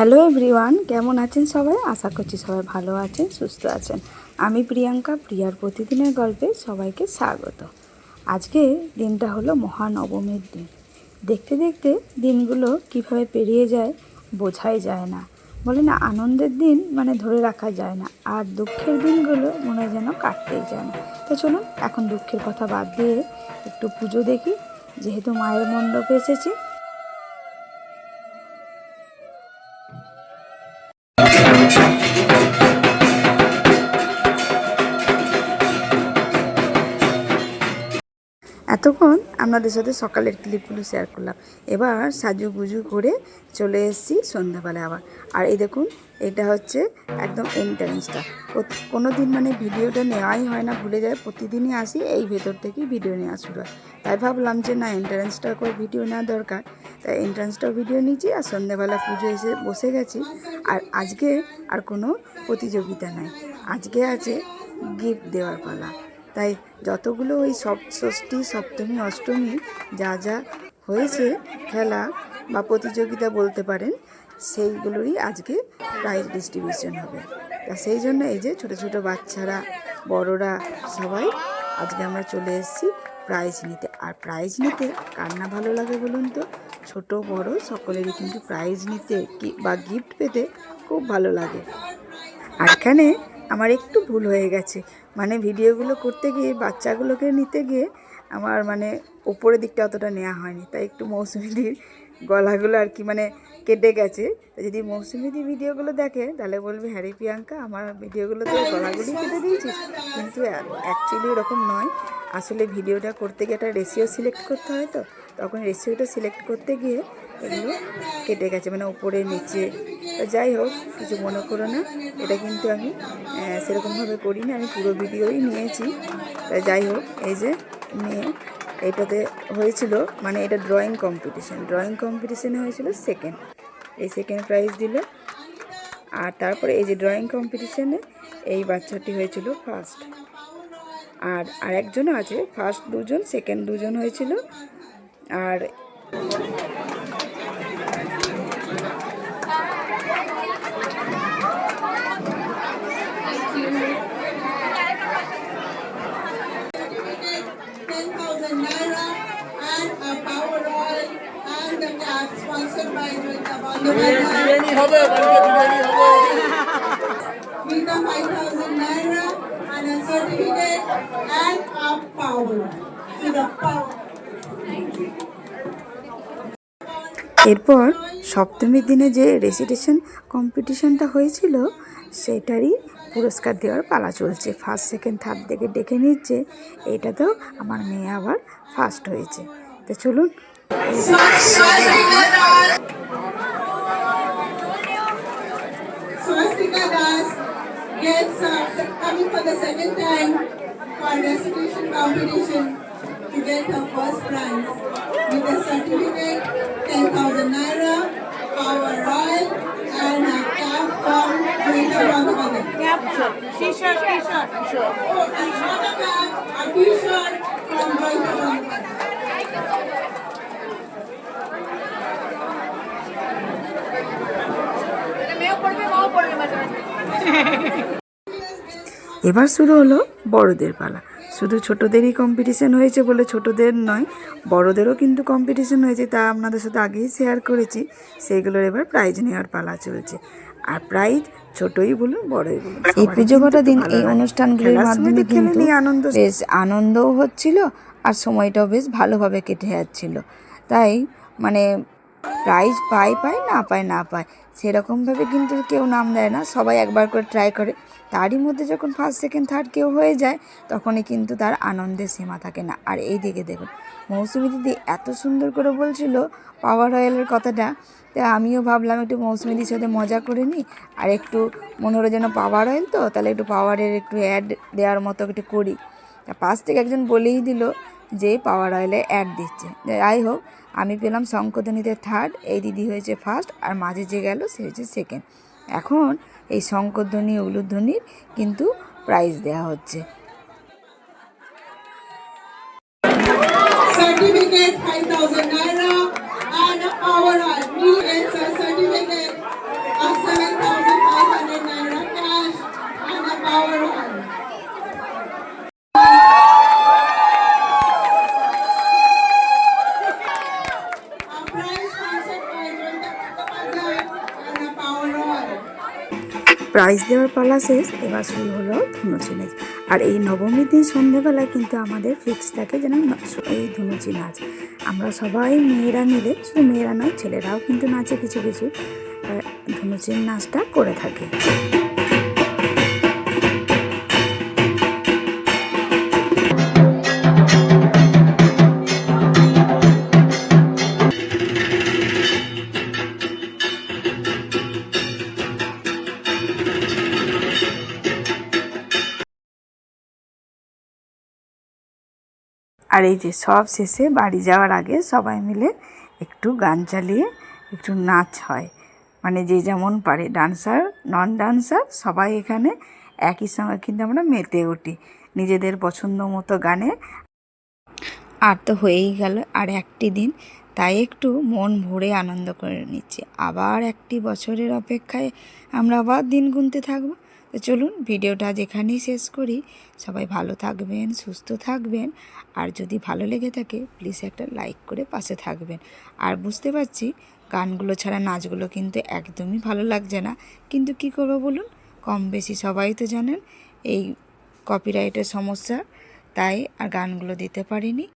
Hello everyone, কেমন আছেন সবাই? আশা করছি সবাই ভালো আছেন, সুস্থ আছেন। আমি প্রিয়াঙ্কা, প্রিয়ার প্রতিদিনের গল্পে সবাইকে স্বাগত। আজকে দিনটা হলো মহানবমীর দিন। দেখতে দেখতে দিনগুলো কিভাবে পেরিয়ে যায় বোঝাই যায় না। বলে না, আনন্দের দিন মানে ধরে রাখা যায় না, আর দুঃখের দিনগুলো মনে হয় যেন কাটতেই যায় না। তো চলুন এখন দুঃখের কথা বাদ দিয়ে একটু পুজো দেখি। যেহেতু মায়ের মণ্ডপে এসেছি, এতক্ষণ আপনাদের সাথে সকালের ক্লিপগুলো শেয়ার করলাম। এবার সাজুগুজু করে চলে এসেছি সন্ধ্যাবেলা আবার। আর এই দেখুন, এটা হচ্ছে একদম এন্ট্রান্সটা। কোনো দিন মানে ভিডিওটা নেওয়াই হয় না, ভুলে যায়। প্রতিদিনই আসি, এই ভেতর থেকেই ভিডিও নেওয়া শুরু হয়। তাই ভাবলাম যে না, এন্ট্রান্সটা করে ভিডিও নেওয়া দরকার। তাই এন্ট্রান্সটাও ভিডিও নিয়েছি, আর সন্ধ্যাবেলা পুজো এসে বসে গেছি। আর আজকে আর কোনো প্রতিযোগিতা নাই, আজকে আছে গিফট দেওয়ার পালা। তাই যতগুলো ওই ষষ্ঠী, সপ্তমী, অষ্টমী যা যা হয়েছে খেলা বা প্রতিযোগিতা বলতে পারেন, সেইগুলোরই আজকে প্রাইজ ডিস্ট্রিবিউশন হবে। তা সেই জন্য এই যে ছোটো ছোটো বাচ্চারা, বড়রা সবাই আজকে আমরা চলে এসেছি প্রাইজ নিতে। আর প্রাইজ নিতে কার না ভালো লাগে বলুন তো? ছোট বড় সকলেরই কিন্তু প্রাইজ নিতে বা গিফট পেতে খুব ভালো লাগে। আর এখানে আমার একটু ভুল হয়ে গেছে, মানে ভিডিওগুলো করতে গিয়ে বাচ্চাগুলোকে নিতে গিয়ে আমার মানে ওপরের দিকটা অতটা নেওয়া হয়নি। তাই একটু মৌসুমিদির গলাগুলো আর কি মানে কেটে গেছে। যদি মৌসুমিদি ভিডিওগুলো দেখে তাহলে বলবে, হ্যারি প্রিয়াঙ্কা, আমার ভিডিওগুলোতে গলাগুলি কেটে দিয়েছিস। কিন্তু অ্যাকচুয়ালি ওরকম নয়। আসলে ভিডিওটা করতে গিয়ে একটা রেশিও সিলেক্ট করতে হয়, তো তখন রেশিওটা সিলেক্ট করতে গিয়ে এগুলো কেটে গেছে, মানে উপরে নিচে। তো যাই হোক, কিছু মনে করো না, এটা কিন্তু আমি সেরকমভাবে করি না, আমি পুরো ভিডিওই নিয়েছি। তাই যাই হোক, এই যে নিয়ে এইটাতে হয়েছিল, মানে এটা ড্রয়িং কম্পিটিশানে হয়েছিল সেকেন্ড, এই সেকেন্ড প্রাইজ দিল। আর তারপরে এই যে ড্রয়িং কম্পিটিশানে এই বাচ্চাটি হয়েছিল ফার্স্ট। আর আরেকজনও আছে, ফার্স্ট দুজন, সেকেন্ড দুজন হয়েছিল। আর বিরিয়ানি হবে, বিরিয়ানি হবে। With a 5,000 naira and a certificate and a power to the power. এরপর সপ্তমীর দিনে যে রেসিটেশন কম্পিটিশানটা হয়েছিল সেটারই পুরস্কার দেওয়ার পালা চলছে। ফার্স্ট, সেকেন্ড, থার্ড থেকে ডেকে নিচ্ছে। এইটাতেও আমার মেয়ে আবার ফার্স্ট হয়েছে। তো চলুন, Swastika Das gets coming for the second time for recitation competition to get her first prize with a certificate, 10,000 naira, power oil, and a cap from Joyita Bandhavade. Cap, t-shirt. Oh, and not a cap, a t-shirt from Joyita Bandhavade. এবার শুরু হলো বড়দের পালা। শুধু ছোটোদেরই competition হয়েছে বলে ছোটোদের নয়, বড়দেরও কিন্তু কম্পিটিশান হয়েছে, তা আপনাদের সাথে আগেই শেয়ার করেছি। সেইগুলোর এবার প্রাইজ নেওয়ার পালা চলছে। আর প্রাইজ ছোটই বলুন বড়ই বলুন, এই পুজো কটা দিন এই অনুষ্ঠানগুলির মাধ্যমে কিন্তু বেশ আনন্দও হচ্ছিল, আর সময়টাও বেশ ভালোভাবে কেটে যাচ্ছিল। তাই মানে প্রাইজ পায় না পায় সেরকমভাবে কিন্তু কেউ নাম দেয় না, সবাই একবার করে ট্রাই করে। তারই মধ্যে যখন ফার্স্ট, সেকেন্ড, থার্ড কেউ হয়ে যায়, তখনই কিন্তু তার আনন্দের সীমা থাকে না। আর এই দিকে দেখুন, মৌসুমি দিদি এত সুন্দর করে বলছিল পাওয়ার অয়েলের কথাটা, তাই আমিও ভাবলাম একটু মৌসুমিদির সাথে মজা করে নিই, আর একটু মনে হলো যেন পাওয়ার অয়েল, তো তাহলে একটু পাওয়ারের একটু অ্যাড দেওয়ার মতো একটু করি। তা পাশ থেকে একজন বলেই দিল যে পাওয়ার অয়েলে অ্যাড দিচ্ছে। যাই হোক, আমি পেলাম শঙ্করধ্বনিতে থার্ড, এই দিদি হয়েছে ফার্স্ট, আর মাঝে যে গেল সে হয়েছে সেকেন্ড। এখন এই শঙ্করধ্বনি, উলুধ্বনির কিন্তু প্রাইজ দেওয়া হচ্ছে। Certificate 5,000 naira and a power oil. He gets a certificate prize দেওয়ার পালা শেষ, এবার শুরু হলো ধুনুচি নাচ। আর এই নবমীর দিন সন্ধ্যেবেলায় কিন্তু আমাদের ফিক্স থাকে যেন এই ধুনুচি নাচ। আমরা সবাই মেয়েরা মিলে, শুধু মেয়েরা নয় ছেলেরাও কিন্তু নাচে কিছু কিছু, ধুনুচির নাচটা করে থাকে। আর এই যে সব শেষে বাড়ি যাওয়ার আগে সবাই মিলে একটু গান চালিয়ে একটু নাচ হয়, মানে যে যেমন পারে, ডান্সার নন ডান্সার সবাই এখানে একই সঙ্গে কিন্তু আমরা মেতে উঠি নিজেদের পছন্দ মতো গানে। আর তো হয়েই গেল আর একটি দিন, তাই একটু মন ভরে আনন্দ করে নিচ্ছি। আবার একটি বছরের অপেক্ষায় আমরা আবার দিন গুনতে থাকবো। তো চলুন ভিডিওটা যেখানেই শেষ করি। সবাই ভালো থাকবেন, সুস্থ থাকবেন, আর যদি ভালো লেগে থাকে প্লিজ একটা লাইক করে পাশে থাকবেন। আর বুঝতে পারছি গানগুলো ছাড়া নাচগুলো কিন্তু একদমই ভালো লাগছে না, কিন্তু কি করবো বলুন, কম বেশি সবাই তো জানেন এই কপিরাইটের সমস্যা, তাই আর গানগুলো দিতে পারিনি।